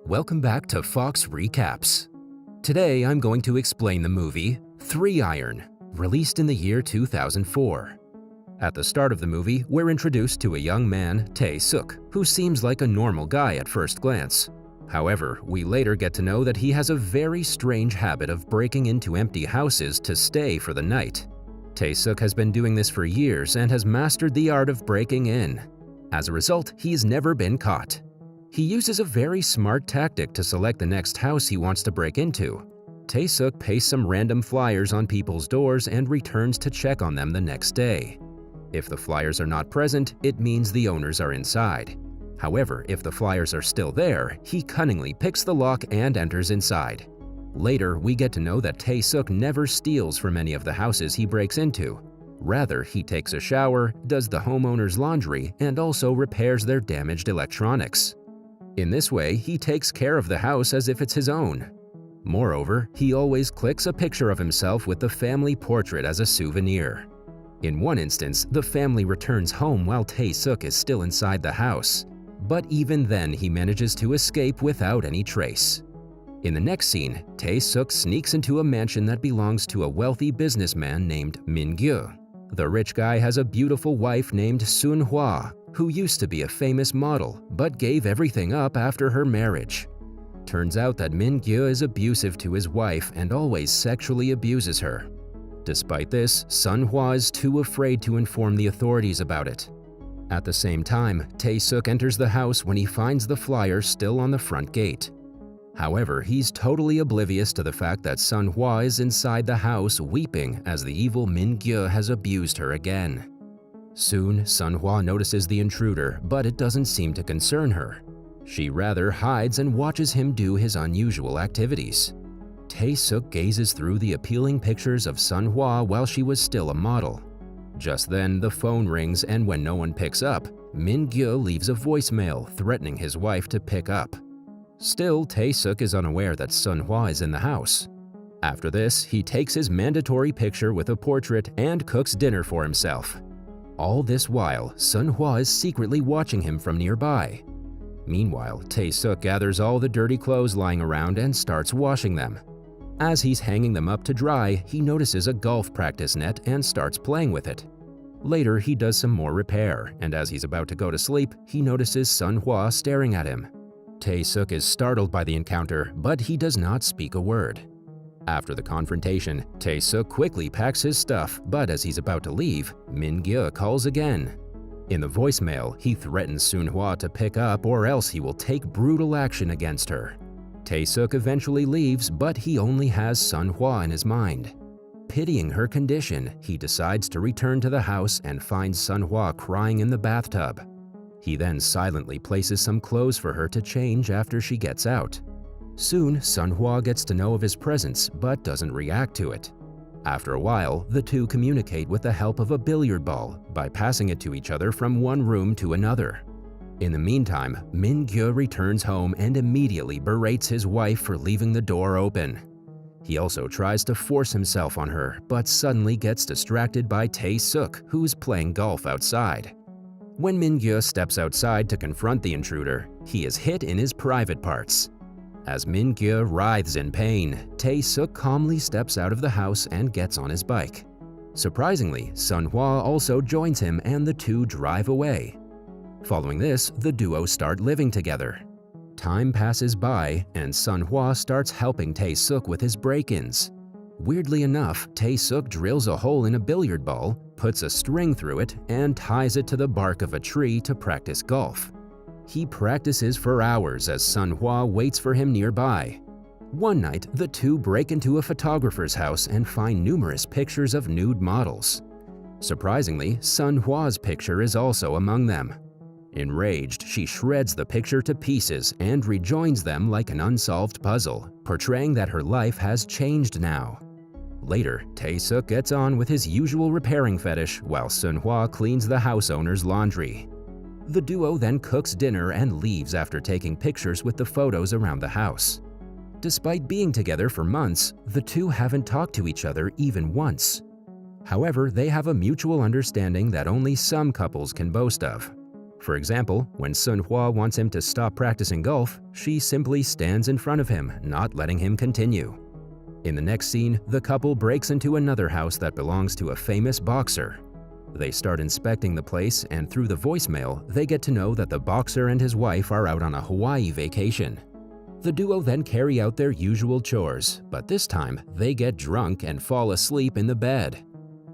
Welcome back to Fox Recaps. Today I'm going to explain the movie 3 Iron, released in the year 2004. At the start of the movie, we're introduced to a young man, Tae-suk, who seems like a normal guy at first glance. However, we later get to know that he has a very strange habit of breaking into empty houses to stay for the night. Tae-suk has been doing this for years and has mastered the art of breaking in. As a result, he's never been caught. He uses a very smart tactic to select the next house he wants to break into. Tae-suk pastes some random flyers on people's doors and returns to check on them the next day. If the flyers are not present, it means the owners are inside. However, if the flyers are still there, he cunningly picks the lock and enters inside. Later, we get to know that Tae-suk never steals from any of the houses he breaks into. Rather, he takes a shower, does the homeowner's laundry, and also repairs their damaged electronics. In this way, he takes care of the house as if it's his own. Moreover, he always clicks a picture of himself with the family portrait as a souvenir. In one instance, the family returns home while Tae-suk is still inside the house. But even then, he manages to escape without any trace. In the next scene, Tae-suk sneaks into a mansion that belongs to a wealthy businessman named Min-gyu. The rich guy has a beautiful wife named Sun-hwa, who used to be a famous model but gave everything up after her marriage. Turns out that Min-gyu is abusive to his wife and always sexually abuses her. Despite this, Sun-hwa is too afraid to inform the authorities about it. At the same time, Tae-suk enters the house when he finds the flyer still on the front gate. However, he's totally oblivious to the fact that Sun-hwa is inside the house weeping as the evil Min-gyu has abused her again. Soon, Sun-hwa notices the intruder, but it doesn't seem to concern her. She rather hides and watches him do his unusual activities. Tae-suk gazes through the appealing pictures of Sun-hwa while she was still a model. Just then, the phone rings, and when no one picks up, Min-gyu leaves a voicemail threatening his wife to pick up. Still, Tae-suk is unaware that Sun-hwa is in the house. After this, he takes his mandatory picture with a portrait and cooks dinner for himself. All this while, Sun-hwa is secretly watching him from nearby. Meanwhile, Tae-suk gathers all the dirty clothes lying around and starts washing them. As he's hanging them up to dry, he notices a golf practice net and starts playing with it. Later, he does some more repair, and as he's about to go to sleep, he notices Sun-hwa staring at him. Tae-suk is startled by the encounter, but he does not speak a word. After the confrontation, Tae-suk quickly packs his stuff, but as he's about to leave, Min-gyu calls again. In the voicemail, he threatens Sun-hwa to pick up or else he will take brutal action against her. Tae-suk eventually leaves, but he only has Sun-hwa in his mind. Pitying her condition, he decides to return to the house and finds Sun-hwa crying in the bathtub. He then silently places some clothes for her to change after she gets out. Soon, Sun-hwa gets to know of his presence but doesn't react to it. After a while, the two communicate with the help of a billiard ball by passing it to each other from one room to another. In the meantime, Min-gyu returns home and immediately berates his wife for leaving the door open. He also tries to force himself on her, but suddenly gets distracted by Tae-suk, who's playing golf outside. When Min-gyu steps outside to confront the intruder, he is hit in his private parts. As Min-gyu writhes in pain, Tae-suk calmly steps out of the house and gets on his bike. Surprisingly, Sun-hwa also joins him and the two drive away. Following this, the duo start living together. Time passes by, and Sun-hwa starts helping Tae-suk with his break-ins. Weirdly enough, Tae-suk drills a hole in a billiard ball, puts a string through it, and ties it to the bark of a tree to practice golf. He practices for hours as Sun-hwa waits for him nearby. One night, the two break into a photographer's house and find numerous pictures of nude models. Surprisingly, Sun-hwa's picture is also among them. Enraged, she shreds the picture to pieces and rejoins them like an unsolved puzzle, portraying that her life has changed now. Later, Tae-suk gets on with his usual repairing fetish while Sun-hwa cleans the house owner's laundry. The duo then cooks dinner and leaves after taking pictures with the photos around the house. Despite being together for months, the two haven't talked to each other even once. However, they have a mutual understanding that only some couples can boast of. For example, when Sun Hua wants him to stop practicing golf, she simply stands in front of him, not letting him continue. In the next scene, the couple breaks into another house that belongs to a famous boxer. They start inspecting the place, and through the voicemail, they get to know that the boxer and his wife are out on a Hawaii vacation. The duo then carry out their usual chores, but this time they get drunk and fall asleep in the bed.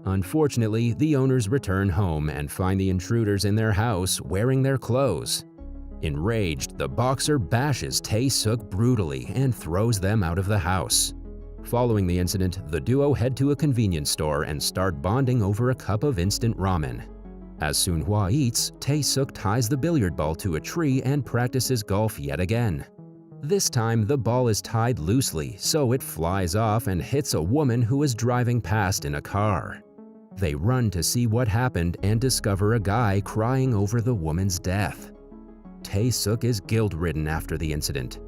Unfortunately, the owners return home and find the intruders in their house wearing their clothes. Enraged, the boxer bashes Tae-suk brutally and throws them out of the house. Following the incident, the duo head to a convenience store and start bonding over a cup of instant ramen. As Sun Hua eats, Tae-suk ties the billiard ball to a tree and practices golf yet again. This time, the ball is tied loosely, so it flies off and hits a woman who is driving past in a car. They run to see what happened and discover a guy crying over the woman's death. Tae-suk is guilt-ridden after the incident.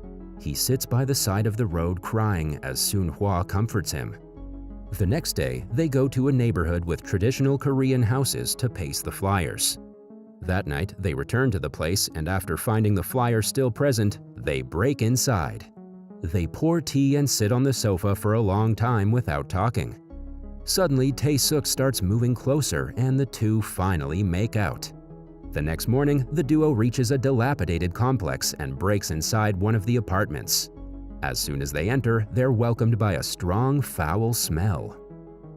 He sits by the side of the road crying as Sun Hua comforts him. The next day, they go to a neighborhood with traditional Korean houses to paste the flyers. That night, they return to the place, and after finding the flyer still present, they break inside. They pour tea and sit on the sofa for a long time without talking. Suddenly, Tae-suk starts moving closer, and the two finally make out. The next morning, the duo reaches a dilapidated complex and breaks inside one of the apartments. As soon as they enter, they're welcomed by a strong, foul smell.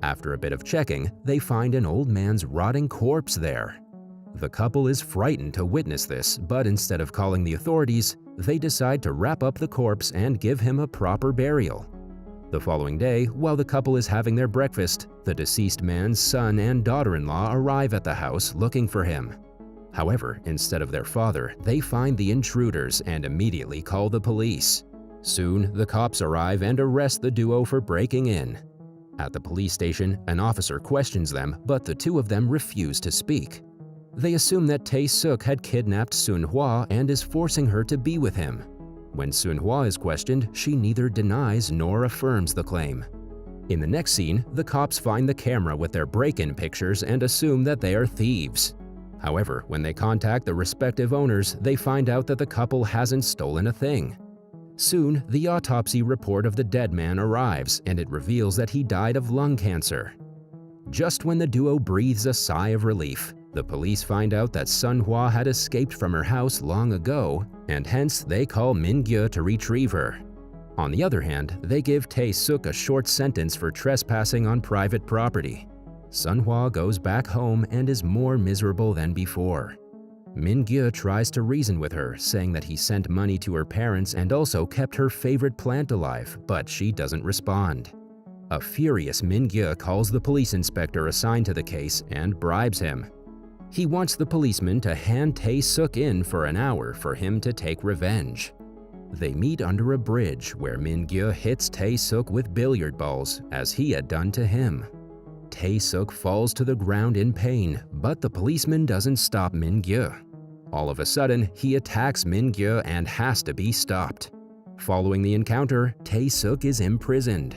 After a bit of checking, they find an old man's rotting corpse there. The couple is frightened to witness this, but instead of calling the authorities, they decide to wrap up the corpse and give him a proper burial. The following day, while the couple is having their breakfast, the deceased man's son and daughter-in-law arrive at the house looking for him. However, instead of their father, they find the intruders and immediately call the police. Soon, the cops arrive and arrest the duo for breaking in. At the police station, an officer questions them, but the two of them refuse to speak. They assume that Tae-suk had kidnapped Sun Hua and is forcing her to be with him. When Sun Hua is questioned, she neither denies nor affirms the claim. In the next scene, the cops find the camera with their break-in pictures and assume that they are thieves. However, when they contact the respective owners, they find out that the couple hasn't stolen a thing. Soon, the autopsy report of the dead man arrives, and it reveals that he died of lung cancer. Just when the duo breathes a sigh of relief, the police find out that Sun Hua had escaped from her house long ago, and hence they call Min-gyu to retrieve her. On the other hand, they give Tae-suk a short sentence for trespassing on private property. Sun Hua goes back home and is more miserable than before. Min-gyu tries to reason with her, saying that he sent money to her parents and also kept her favorite plant alive, but she doesn't respond. A furious Min-gyu calls the police inspector assigned to the case and bribes him. He wants the policeman to hand Tae-suk in for an hour for him to take revenge. They meet under a bridge where Min-gyu hits Tae-suk with billiard balls, as he had done to him. Tae-suk falls to the ground in pain, but the policeman doesn't stop Min-gyu. All of a sudden, he attacks Min-gyu and has to be stopped. Following the encounter, Tae-suk is imprisoned.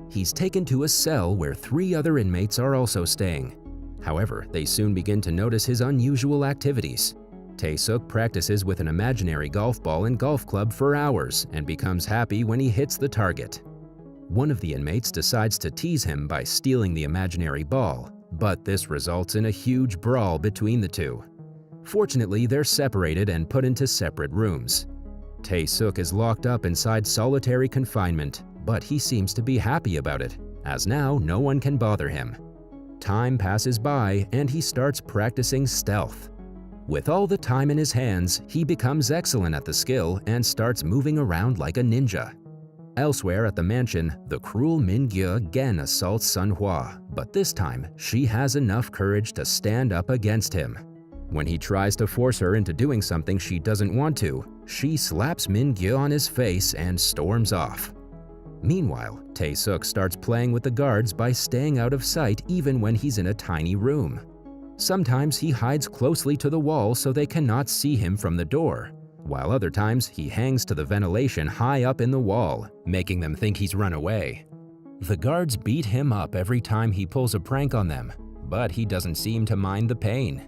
He's taken to a cell where 3 other inmates are also staying. However, they soon begin to notice his unusual activities. Tae-suk practices with an imaginary golf ball and golf club for hours and becomes happy when he hits the target. One of the inmates decides to tease him by stealing the imaginary ball, but this results in a huge brawl between the two. Fortunately, they're separated and put into separate rooms. Tae-suk is locked up inside solitary confinement, but he seems to be happy about it, as now no one can bother him. Time passes by and he starts practicing stealth. With all the time in his hands, he becomes excellent at the skill and starts moving around like a ninja. Elsewhere at the mansion, the cruel Min-gyu again assaults Sun Hua, but this time she has enough courage to stand up against him. When he tries to force her into doing something she doesn't want to, she slaps Min-gyu on his face and storms off. Meanwhile, Tae-suk starts playing with the guards by staying out of sight even when he's in a tiny room. Sometimes he hides closely to the wall so they cannot see him from the door, while other times he hangs to the ventilation high up in the wall, making them think he's run away. The guards beat him up every time he pulls a prank on them, but he doesn't seem to mind the pain.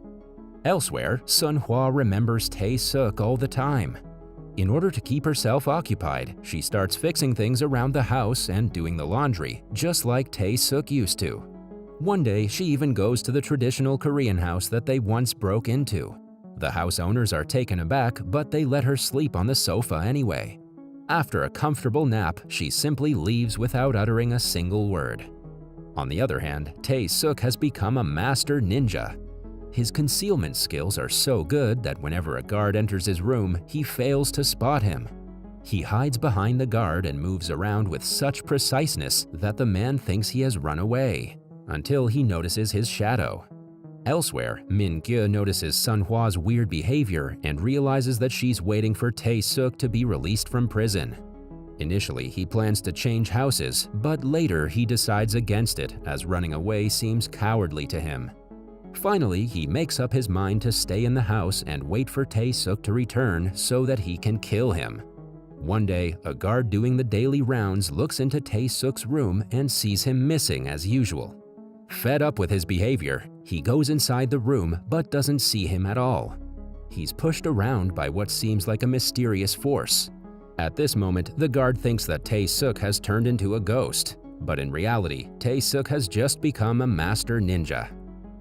Elsewhere, Sun Hwa remembers Tae-suk all the time. In order to keep herself occupied, she starts fixing things around the house and doing the laundry, just like Tae-suk used to. One day, she even goes to the traditional Korean house that they once broke into. The house owners are taken aback, but they let her sleep on the sofa anyway. After a comfortable nap, she simply leaves without uttering a single word. On the other hand, Tae-suk has become a master ninja. His concealment skills are so good that whenever a guard enters his room, he fails to spot him. He hides behind the guard and moves around with such preciseness that the man thinks he has run away, until he notices his shadow. Elsewhere, Min-gyu notices Sun Hwa's weird behavior and realizes that she's waiting for Tae-suk to be released from prison. Initially, he plans to change houses, but later he decides against it as running away seems cowardly to him. Finally, he makes up his mind to stay in the house and wait for Tae-suk to return so that he can kill him. One day, a guard doing the daily rounds looks into Tae-suk's room and sees him missing as usual. Fed up with his behavior, he goes inside the room but doesn't see him at all. He's pushed around by what seems like a mysterious force. At this moment, the guard thinks that Tae-suk has turned into a ghost, but in reality, Tae-suk has just become a master ninja.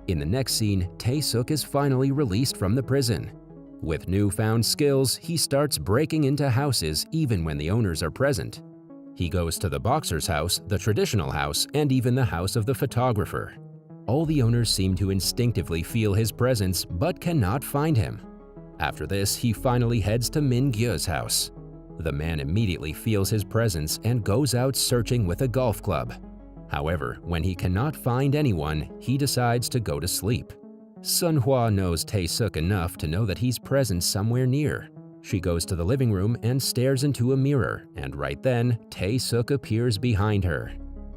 In the next scene, Tae-suk is finally released from the prison. With newfound skills, he starts breaking into houses even when the owners are present. He goes to the boxer's house, the traditional house, and even the house of the photographer. All the owners seem to instinctively feel his presence but cannot find him. After this, he finally heads to Min-gyu's house. The man immediately feels his presence and goes out searching with a golf club. However, when he cannot find anyone, he decides to go to sleep. Sun Hwa knows Tae-suk enough to know that he's present somewhere near. She goes to the living room and stares into a mirror, and right then, Tae-suk appears behind her.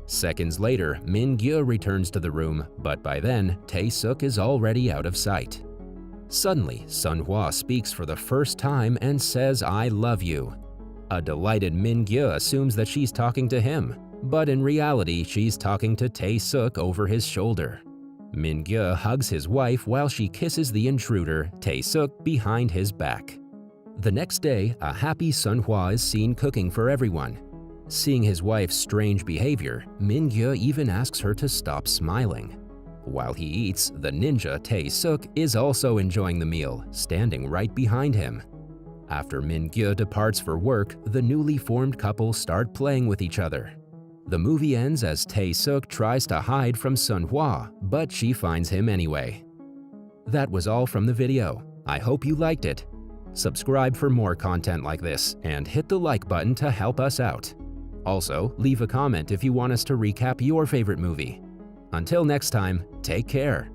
Seconds later, Min-gyu returns to the room, but by then, Tae-suk is already out of sight. Suddenly, Sun Hwa speaks for the first time and says, "I love you." A delighted Min-gyu assumes that she's talking to him, but in reality, she's talking to Tae-suk over his shoulder. Min-gyu hugs his wife while she kisses the intruder, Tae-suk, behind his back. The next day, a happy Sun Hwa is seen cooking for everyone. Seeing his wife's strange behavior, Min-gyu even asks her to stop smiling. While he eats, the ninja Tae-suk is also enjoying the meal, standing right behind him. After Min-gyu departs for work, the newly formed couple start playing with each other. The movie ends as Tae-suk tries to hide from Sun Hwa, but she finds him anyway. That was all from the video. I hope you liked it. Subscribe for more content like this and hit the like button to help us out. Also, leave a comment if you want us to recap your favorite movie. Until next time, take care.